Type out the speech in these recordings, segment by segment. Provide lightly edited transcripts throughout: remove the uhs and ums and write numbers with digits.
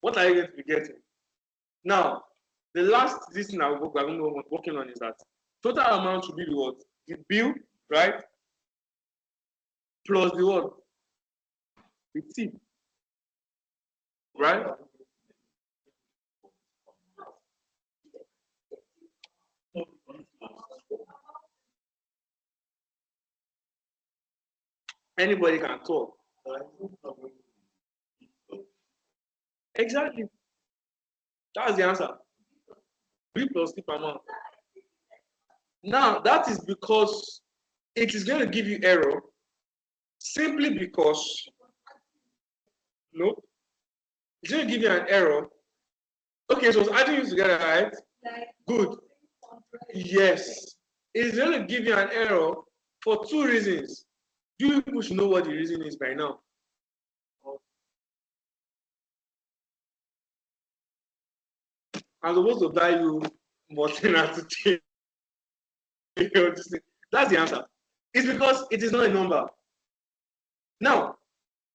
What are you going to be getting? Now, the last this thing we're going to be working on is that total amount should be the what? The bill, right? Plus the what? The tip, right? Anybody can talk. Exactly. That's the answer. B plus tip amount. Now, that is because it is going to give you error simply because, no, it's going to give you an error. Okay, so it's adding you together, right? Good. Yes. It's going to give you an error for two reasons. You people should know what the reason is by now. I'm supposed to buy you Mortina today. That's the answer. It's because it is not a number. Now,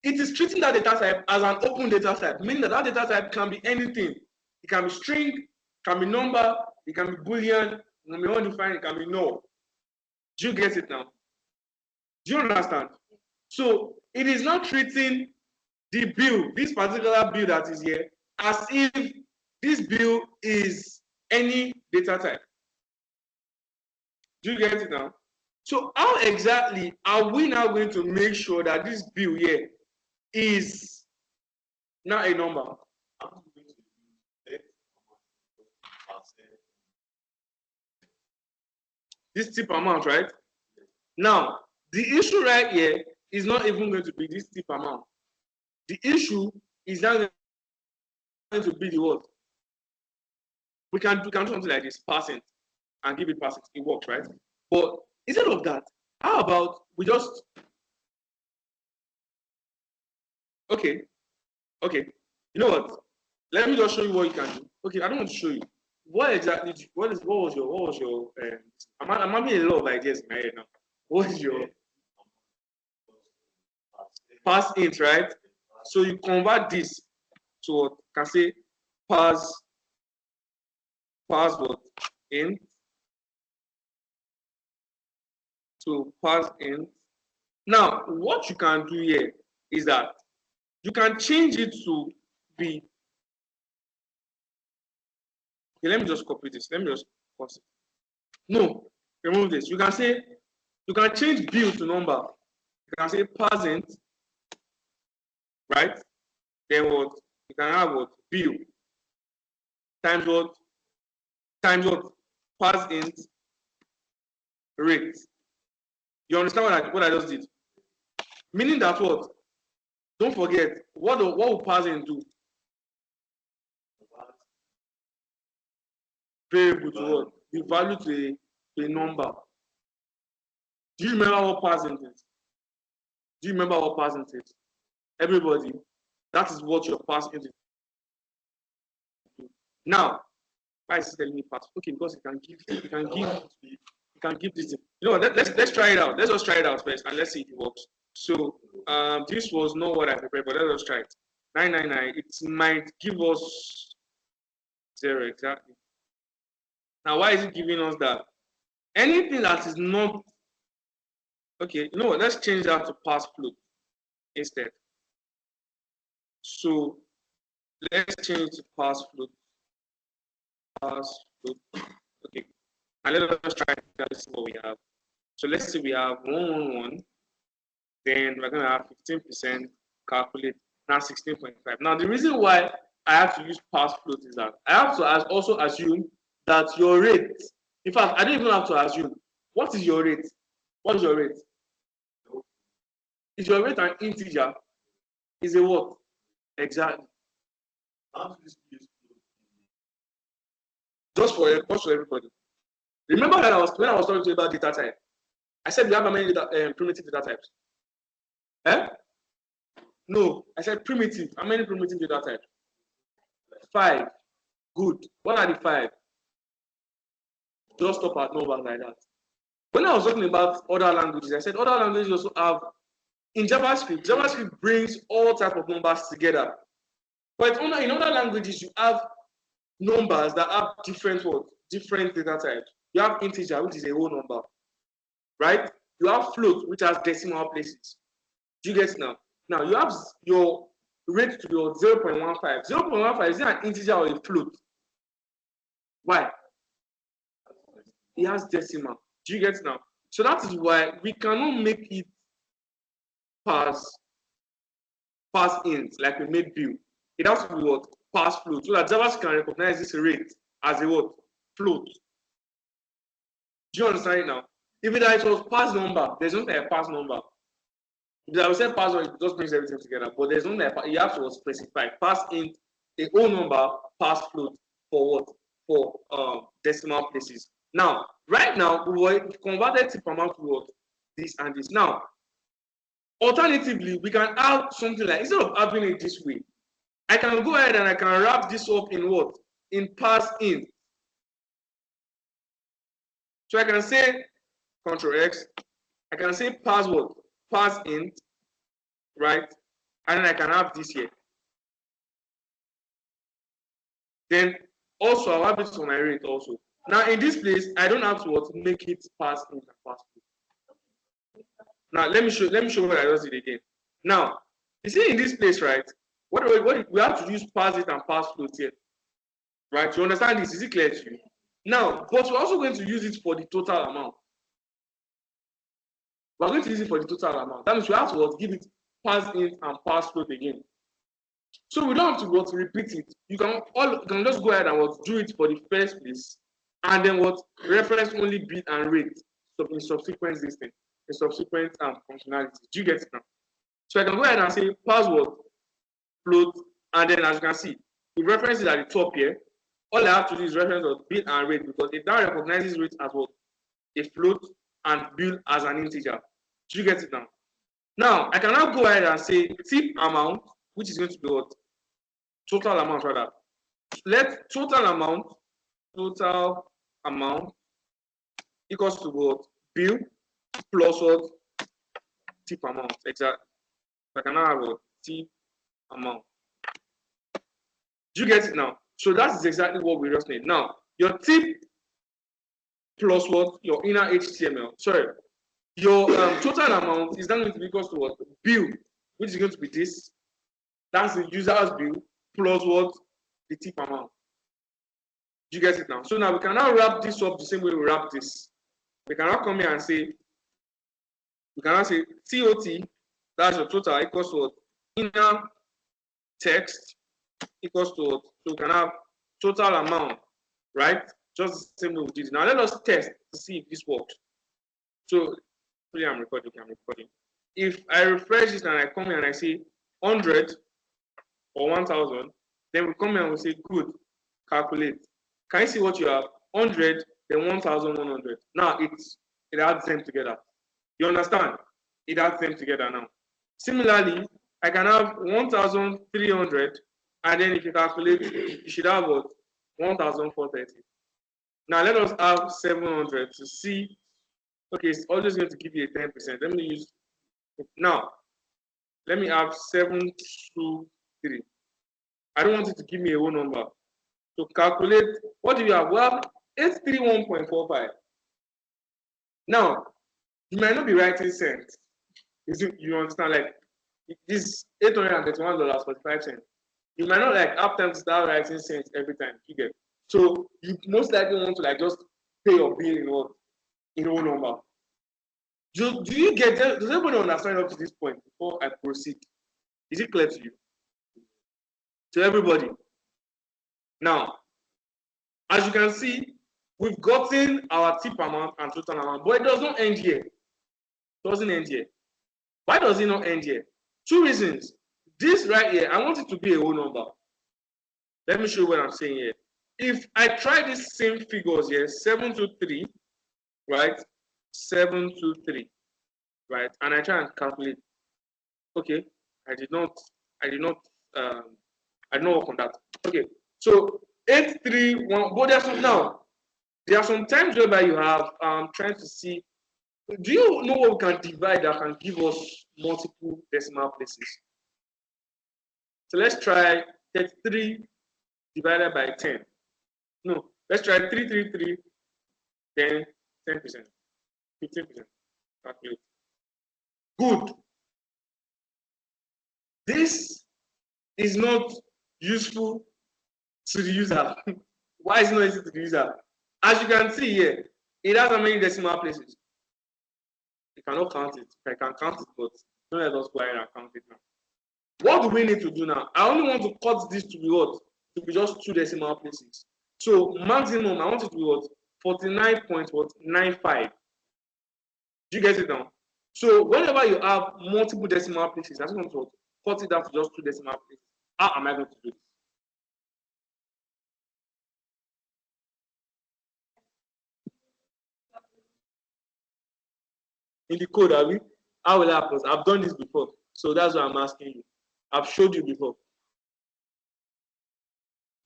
it is treating that data type as an open data type, meaning that that data type can be anything. It can be string, it can be number, it can be boolean, it can be undefined, it can be null. Do you get it now? Do you understand? So it is not treating the bill, this particular bill that is here, as if this bill is any data type. Do you get it now? So how exactly are we now going to make sure that this bill here is now a number? This tip amount, right? Now, the issue right here is not even going to be this tip amount. The issue is now going to be the what? We can do something like this, percent, and give it percent. It works, right? But instead of that, how about we just okay. You know what? Let me just show you what you can do. Okay, I don't want to show you. What exactly? What was your? I'm having a lot of ideas in my head now. What is your pass int, right? So you convert this to what can say pass what int to pass int. Now, what you can do here is that you can change it to be. Okay, let me just copy this. Let me just pause it. No, remove this. You can say, you can change bill to number. You can say percent, right? Then what? You can have what? Bill times what? Times what? Percent rate. You understand what I just did? Meaning that what? Don't forget, what will percent do? Variable to what? The value to a number. Do you remember what percent is? Do you remember what percent is? Everybody, that is what your percent is. Now, why is it telling me pass? Okay, because it can give this. You know what? Let's try it out. Let's just try it out first and let's see if it works. So this was not what I prepared, but let's just try it. 999. It might give us 0 exactly. Now, why is it giving us that? Anything that is not okay, you know what? Let's change that to pass float instead. So let's change to pass float. Pass float. Okay. And let us try to see what we have. So let's say we have 111. Then we're gonna have 15% calculate now 16.5. Now the reason why I have to use pass float is that I have to also assume that your rate, in fact, I don't even have to assume. What is your rate? What is your rate? Is your rate an integer? Is a what? Exactly. Just for everybody. Remember that when I was talking to you about data type, I said we have how many primitive data types? Eh? No, I said primitive. How many primitive data types? 5. Good. What are the 5? Just stop at numbers like that. When I was talking about other languages, I said other languages also have, in JavaScript brings all types of numbers together. But in other languages, you have numbers that have different what? Different data types. You have integer, which is a whole number, right? You have float, which has decimal places. Do you get it now? Now you have your rate to your 0.15. 0.15 is it an integer or a float? Why? It has decimal. Do you get it now? So that is why we cannot make it pass int like we made bill. It has to be what? Pass float. So that Java can recognize this rate as a what? Float. Do you understand it now? If it was pass number, there's nothing like a pass number. If I would say pass number, it just brings everything together. But there's nothing like you have to specify pass int a whole number, pass float for what? For decimal places. Now, right now, we converted tip amount to what? This and this. Now, alternatively, we can have something like, instead of having it this way, I can go ahead and I can wrap this up in what? In pass int. So I can say Ctrl X, I can say pass what? Pass int, right? And then I can have this here. Then also I'll have it for my rate also. Now in this place, I don't have to what? Make it pass int and pass float. Now let me show what I just did again. Now, you see in this place, right? What we have to use pass it and pass float here. Right? You understand this? Is it clear to you? Now, but we're also going to use it for the total amount. We're going to use it for the total amount. That means we have to give it pass int and pass float again. So we don't have to repeat it. You can just go ahead and do it for the first place, and then reference only bit and rate in subsequent listing, in subsequent functionality. Do you get it now? So I can go ahead and say password float, and then as you can see, the reference is at the top here. All I have to do is reference bit and rate because it now recognizes rate as what? A float and bill as an integer. Do you get it now? Now I can now go ahead and say tip amount, which is going to be what? Total amount rather. Let total amount equals to what? Bill plus what? Tip amount. Exactly. I can now have a tip amount. Do you get it now? So that is exactly what we just need. Now, your tip plus what? Your inner HTML. Sorry. Your total amount is then going to be equal to what? Bill, which is going to be this. That's the user's bill plus what? The tip amount. Do you get it now? So now we can now wrap this up the same way we wrap this. We can now come here and say, we can now say TOT, that's your total, equals to what? Inner text equals to what? So we can have total amount, right? Just the same way we did it. Now let us test to see if this works. So I'm recording. If I refresh this and I come here and I say 100 or 1000, then we come here and we say good, calculate. Can you see what you have? 100, then 1100. Now it adds them together. You understand? It adds them together now. Similarly, I can have 1300, and then if you calculate, you should have what? 1430. Now let us have 700 to see. Okay, it's always going to give you a 10%. Let me use now. Let me have 723. I don't want it to give me a whole number. To calculate, what do you have? Well, 831.45. Now, you might not be writing cents. You understand? Like this $831.45. You might not have time to start writing cents every time you get. So you most likely want to just pay your bill in whole number. Do you get that? Does everybody understand up to this point before I proceed? Is it clear to you? To everybody. Now, as you can see, we've gotten our tip amount and total amount, but it does not end here. It doesn't end here. Why does it not end here? Two reasons. This right here, I want it to be a whole number. Let me show you what I'm saying here. If I try these same figures here, 723, right? 723, right? And I try and calculate. Okay, I did not work on that. Okay, so 831. But there are some times whereby you have trying to see. Do you know what we can divide that can give us multiple decimal places? So let's try 33 divided by 10. No, let's try 333, then 10%, 15%. Calculate. Good. This is not useful to the user. Why is it not easy to the user? As you can see here, it has how many decimal places? You cannot count it. I can count it, but don't let us go ahead and count it now. What do we need to do now? I only want to cut this to be what? To be just 2 decimal places. So maximum, I want it to be what? 49.95. Do you get it now? So whenever you have multiple decimal places, I just want to cut it down to just 2 decimal places. How am I going to do this? In the code, how will I happen? I've done this before. So that's what I'm asking you. I've showed you before.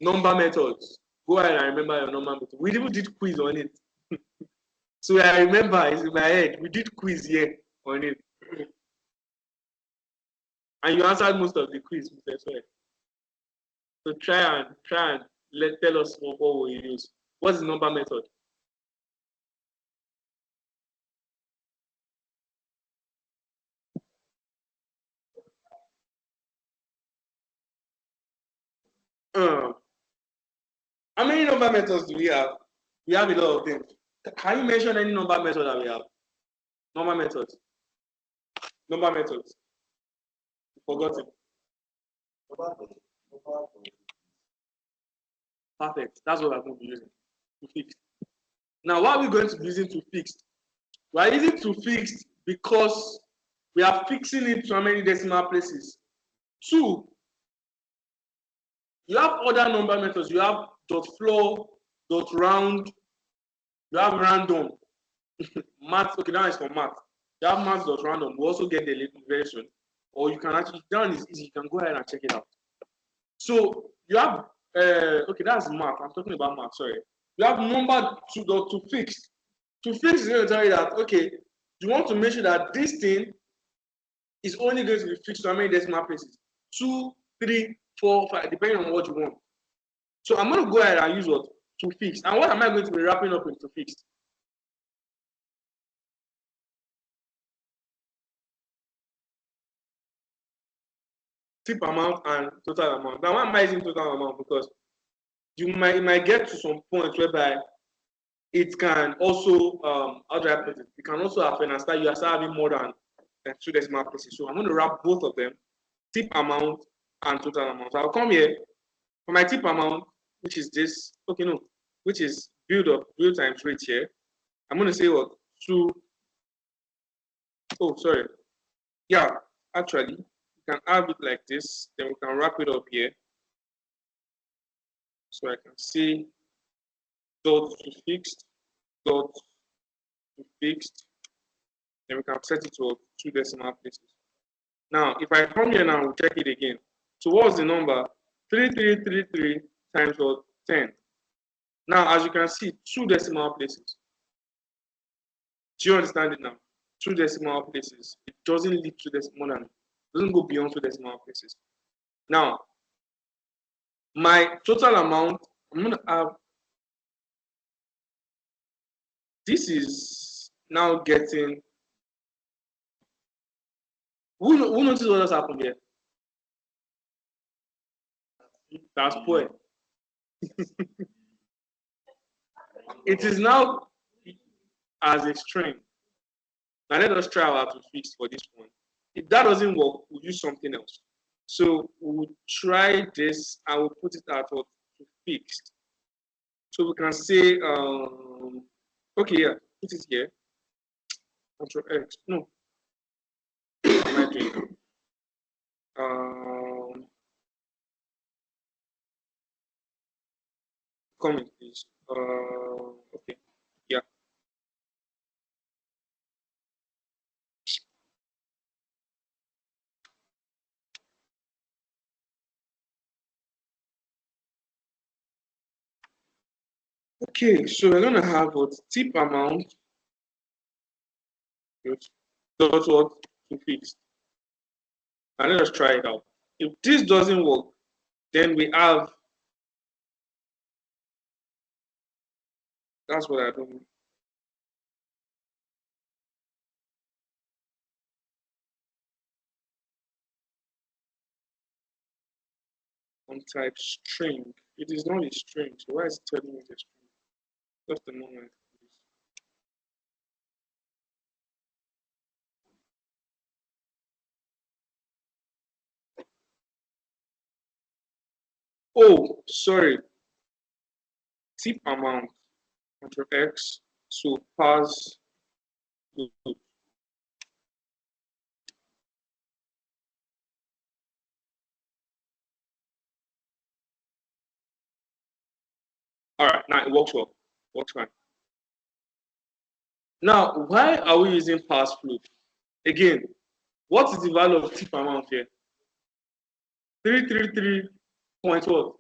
Number methods. Go ahead and remember your number method. We even did quiz on it. So I remember, it's in my head. We did quiz here on it. And you answered most of the quiz, Mr. Swear. So try and tell us what we use. What's the number method? How many number methods do we have? We have a lot of them. Can you mention any number method that we have? Number methods. Number methods. Forgotten. Perfect. That's what I'm going to be using. To fix. Now, what are we going to be using to fix? We are using to fix because we are fixing it to how many decimal places? 2. You have other number methods. You have dot floor, dot round. You have random. Math. Okay, that is for math. You have math dot random. We also get the little version. Or you can actually, that one is easy. You can go ahead and check it out. So you have, okay, that's math. I'm talking about math, sorry. You have number to fix. To fix is going to tell you that, okay, you want to make sure that this thing is only going to be fixed to how many decimal places? 2, 3, 4, 5, depending on what you want. So I'm going to go ahead and use what? To fix. And what am I going to be wrapping up with to fix? Tip amount and total amount. Now, why am I using total amount? Because you might get to some point whereby it can also, how do I put it? It can also happen and start, you are still having more than 2 decimal places. So I'm going to wrap both of them, tip amount and total amount. So I'll come here for my tip amount, which is this, okay, no, which is build times rate here. I'm going to say what? 2, oh, sorry. Yeah, actually, you can have it like this, then we can wrap it up here. So I can see dot to fixed, dot to fixed, then we can set it to 2 decimal places. Now, if I come here now, we'll check it again. So what's the number? 3333 times what? 10. Now, as you can see, 2 decimal places. Do you understand it now? 2 decimal places. It doesn't lead to decimal than, doesn't go beyond 2 decimal places. Now, my total amount, I'm going to have, this is now getting, who notices what has happened here? That's poor. It is now as a string. Now let us try how to fix for this one. If that doesn't work, we'll use something else. So we'll try this and we'll put it at what to fixed. So we can say, okay, yeah, put it here. Control X. No. What am I doing? Comment, please. Okay, yeah. Okay, so we're gonna have what tip amount dot what to fix. And let us try it out. If this doesn't work, Then we have, that's what I don't. Untype string. It is not a string. So why is it telling me it's a string? Just a moment. Oh, sorry. Tip amount. Control X. So pass. All right, now it works well. Works fine. Now, why are we using pass float? Again, what is the value of tip amount here? 333 point what?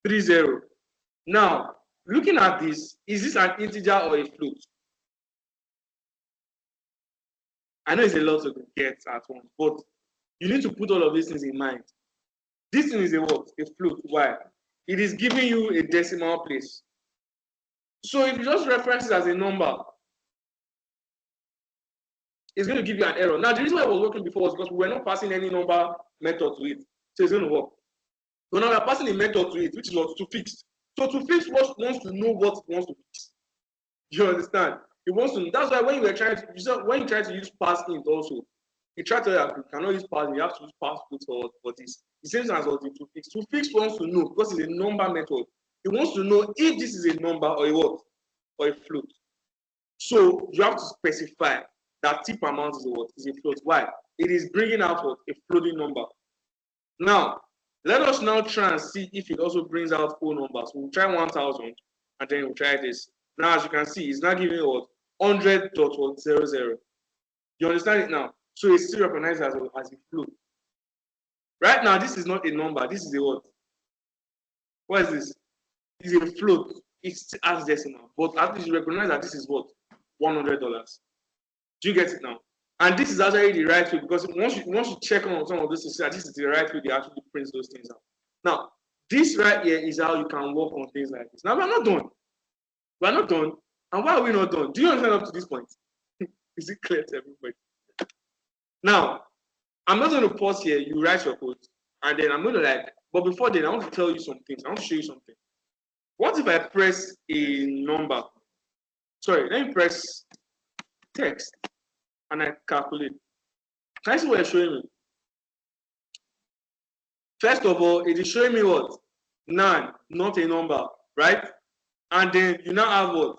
30. Now, looking at this, is this an integer or a float? I know it's a lot to get at once, but you need to put all of these things in mind. This thing is a what? A float. Why? It is giving you a decimal place. So if you just reference it as a number, it's going to give you an error. Now, the reason why I was working before was because we were not passing any number method to it. So it's going to work. So now we're passing a method to it, which is what? To fix. So to fix wants to know what it wants to fix. You understand? It wants to. That's why when you were trying to, when you try to use pass int also, it tried to tell you cannot use pass, you have to use pass float for this. The same thing as what to fix. To fix wants to know because it's a number method. It wants to know if this is a number or a what? Or a float. So you have to specify that tip amount is a what? Is a float. Why? It is bringing out what? A floating number. Now, let us now try and see if it also brings out whole numbers. We'll try 1000 and then we'll try this. Now, as you can see, it's not giving what? 100.00. You understand it now? So it's still recognized as a float. Right now, this is not a number. This is a what? What is this? It's a float. It's as decimal. But at least you recognize that this is what? $100. Do you get it now? And this is actually the right way because once you check on some of this, you see that this is the right way they actually print those things out. Now, this right here is how you can work on things like this. Now, we're not done. We're not done. And why are we not done? Do you understand up to this point? Is it clear to everybody? Now, I'm not going to pause here. You write your code. And then I'm going to but before then, I want to tell you some things. I want to show you something. What if I press a number? Sorry, let me press text and I calculate. Can you see what it's showing me? First of all, it is showing me what? None, not a number, right? And then you now have what?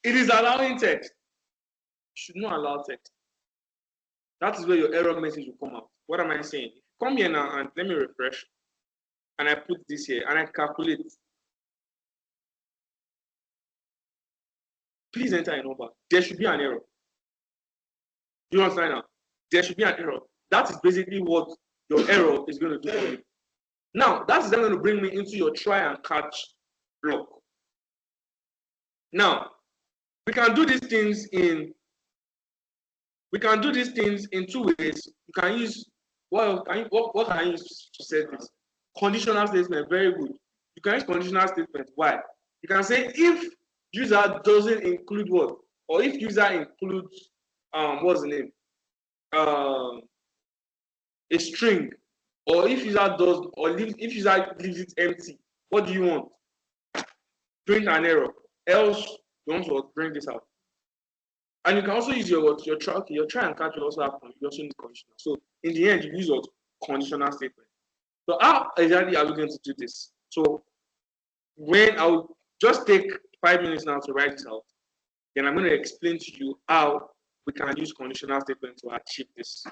It is allowing text. You should not allow text. That is where your error message will come out. What am I saying? Come here now and let me refresh. And I put this here and I calculate. Please enter a number. There should be an error. You understand now? There should be an error. That is basically what your error is going to do for you. Now, that is then going to bring me into your try and catch block. Now, we can do these things in two ways. You can use what can I use to say this? Conditional statement, very good. You can use conditional statement. Why? You can say if user doesn't include what, or if user includes what's the name? A string, or if user does if user leaves it empty, what do you want? Print an error. Else you want to bring this out. And you can also use your try and catch will also have you also need conditional. So in the end, you use your conditional statement. So how exactly are we going to do this? So when I'll just take 5 minutes now to write this out, then I'm going to explain to you how we can use conditional statement to achieve this.